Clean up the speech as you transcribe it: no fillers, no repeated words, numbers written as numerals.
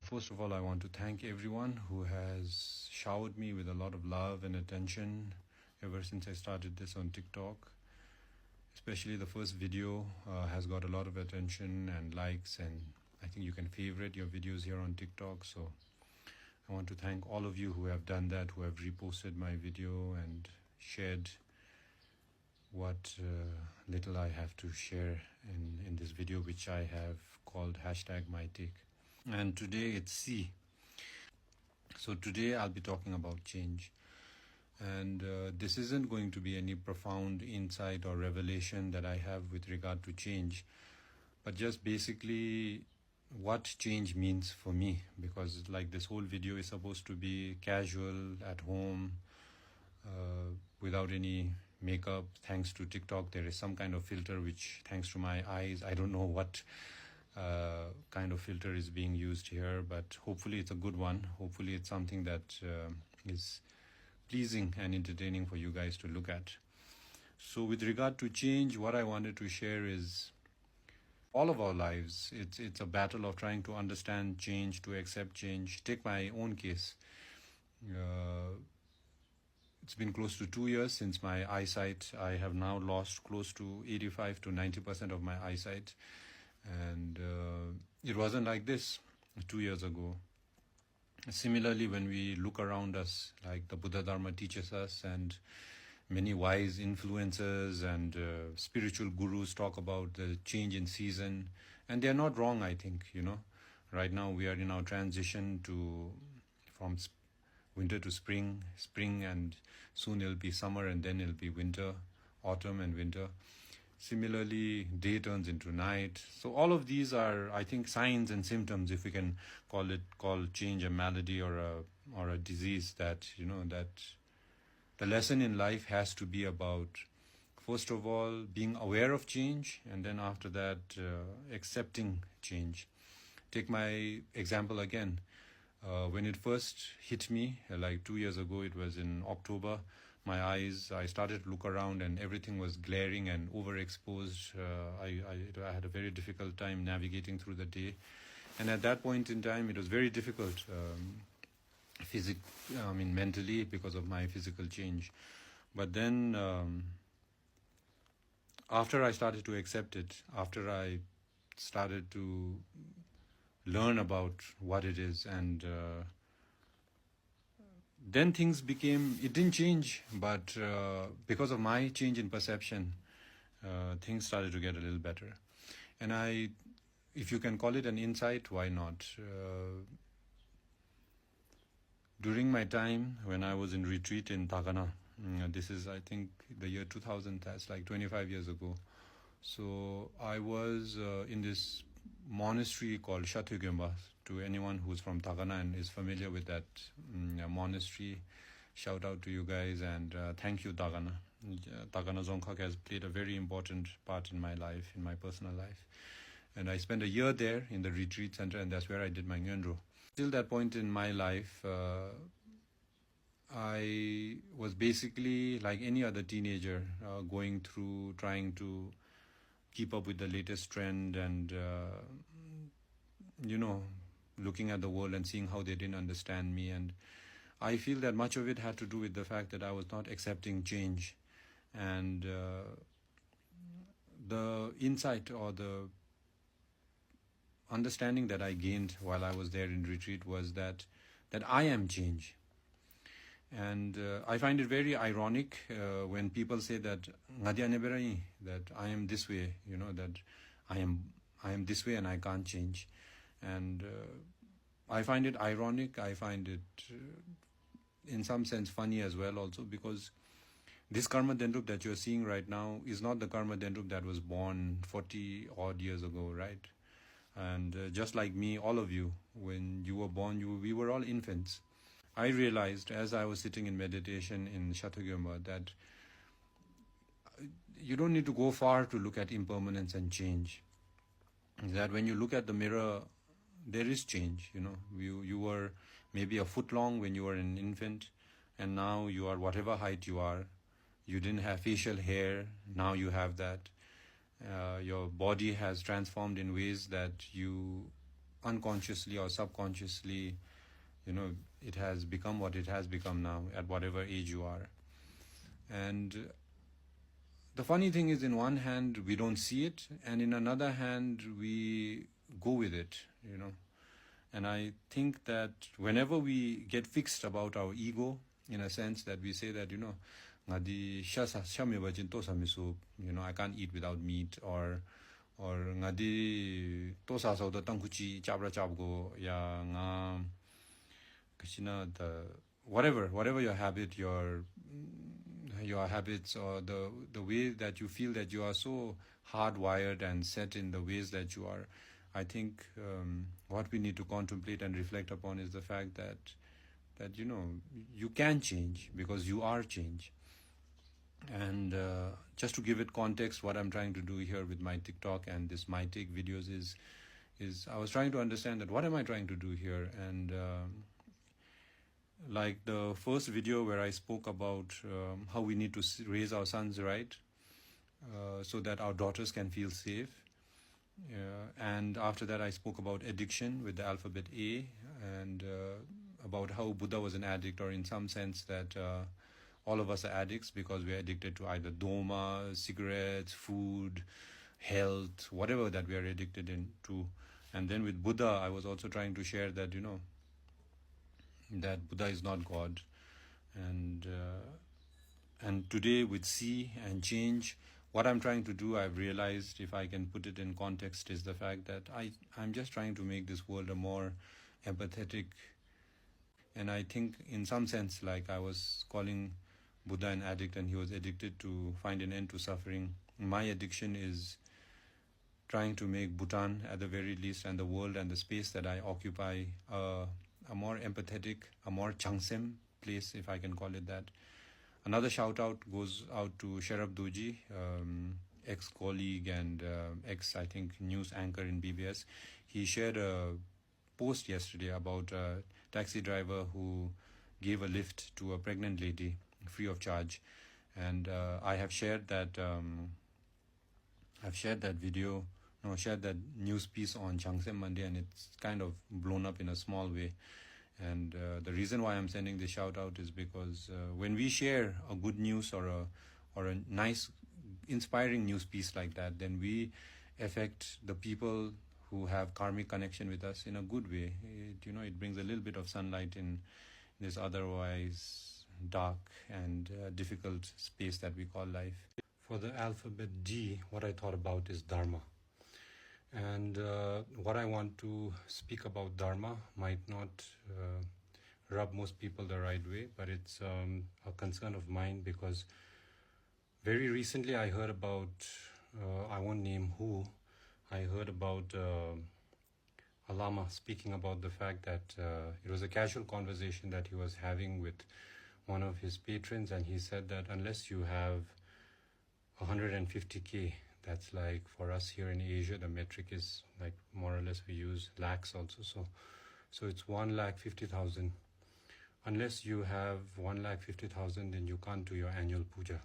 First of all, I want to thank everyone who has showered me with a lot of love and attention ever since I started this on TikTok. Especially the first video has got a lot of attention and likes, and I think you can favorite your videos here on TikTok. So I want to thank all of you who have done that, who have reposted my video and shared what little I have to share in this video, which I have called #MyTake. And today it's C. So today I'll be talking about change. And this isn't going to be any profound insight or revelation that I have with regard to change, but just basically what change means for me, because like this whole video is supposed to be casual, at home, without any makeup. Thanks to TikTok, there is some kind of filter which, thanks to my eyes, I don't know what kind of filter is being used here, but hopefully it's a good one. Hopefully it's something that is pleasing and entertaining for you guys to look at. So with regard to change, what I wanted to share is all of our lives, it's a battle of trying to understand change, to accept change. Take my own case. It's been close to 2 years since my eyesight. I have now lost close to 85 to 90% of my eyesight. And it wasn't like this 2 years ago. Similarly, when we look around us, like the Buddha Dharma teaches us, and many wise influencers and spiritual gurus talk about the change in season, and they're not wrong, I think. Right now we are in our transition from winter to spring, and soon it'll be summer, and then it'll be winter, autumn and winter. Similarly, day turns into night. So all of these are, I think, signs and symptoms, if we can call change a malady or a disease, that that the lesson in life has to be about, first of all, being aware of change, and then after that, accepting change. Take my example again. When it first hit me, like 2 years ago, it was in October, my eyes, I started to look around and everything was glaring and overexposed. I had a very difficult time navigating through the day. And at that point in time, it was very difficult, mentally, because of my physical change. But then, after I started to accept it, after I started to learn about what it is, and then things it didn't change, but because of my change in perception, things started to get a little better. And if you can call it an insight, why not? During my time when I was in retreat in Tagana, this is, I think, the year 2000, that's like 25 years ago. So I was in this monastery called Shatyagömba. To anyone who's from Tagana and is familiar with that monastery, shout out to you guys, and thank you, Tagana. Tagana Dzongkhag has played a very important part in my life, in my personal life. And I spent a year there in the retreat center, and that's where I did my Ngönro. Till that point in my life, I was basically like any other teenager, going through, trying to keep up with the latest trend, and looking at the world and seeing how they didn't understand me. And I feel that much of it had to do with the fact that I was not accepting change. And the insight or the understanding that I gained while I was there in retreat was that I am change. And I find it very ironic when people say that that I am this way, that I am this way and I can't change. And I find it ironic. I find it in some sense funny as well also, because this Karma Dendrup that you're seeing right now is not the Karma Dendrup that was born 40 odd years ago, right? And just like me, all of you, when you were born, we were all infants. I realized as I was sitting in meditation in Shatyagömba that you don't need to go far to look at impermanence and change. That when you look at the mirror, there is change. You were maybe a foot long when you were an infant, and now you are whatever height you are. You didn't have facial hair, now you have that. Your body has transformed in ways that you unconsciously or subconsciously, it has become what it has become now at whatever age you are. And the funny thing is, in one hand we don't see it, and in another hand we go with it. And I think that whenever we get fixed about our ego, in a sense that we say that, ngadi I can't eat without meat, or ngadi tosa so the tangkuchi chabra chabgo ya nga kachina the whatever your habit, your habits, or the way that you feel that you are so hardwired and set in the ways that you are. I think what we need to contemplate and reflect upon is the fact that you can change, because you are change. And just to give it context, what I'm trying to do here with my TikTok and this My Take videos is I was trying to understand that what am I trying to do here. And like the first video where I spoke about how we need to raise our sons right, so that our daughters can feel safe. And after that I spoke about addiction with the alphabet A, and about how Buddha was an addict, or in some sense that all of us are addicts because we are addicted to either doma, cigarettes, food, health, whatever that we are addicted to. And then with Buddha, I was also trying to share that, that Buddha is not God. And today with See and Change, what I'm trying to do, I've realized, if I can put it in context, is the fact that I'm just trying to make this world a more empathetic. And I think in some sense, like I was calling Buddha an addict and he was addicted to find an end to suffering. My addiction is trying to make Bhutan, at the very least, and the world and the space that I occupy, a more empathetic, a more changsem place, if I can call it that. Another shout out goes out to Sharab Doji, ex-colleague and I think, news anchor in BBS. He shared a post yesterday about a taxi driver who gave a lift to a pregnant lady free of charge. And I have shared that shared that news piece on Changsem Monday, and it's kind of blown up in a small way. And the reason why I'm sending this shout out is because when we share a good news or a nice, inspiring news piece like that, then we affect the people who have karmic connection with us in a good way. It brings a little bit of sunlight in this otherwise dark and difficult space that we call life. For the alphabet D, what I thought about is Dharma. And what I want to speak about Dharma might not rub most people the right way, but it's a concern of mine, because very recently I heard about, I won't name who, I heard about a Lama speaking about the fact that it was a casual conversation that he was having with one of his patrons, and he said that unless you have 150K, that's like, for us here in Asia, the metric is like more or less we use lakhs also. So it's 1,50,000. Unless you have 1,50,000, then you can't do your annual puja.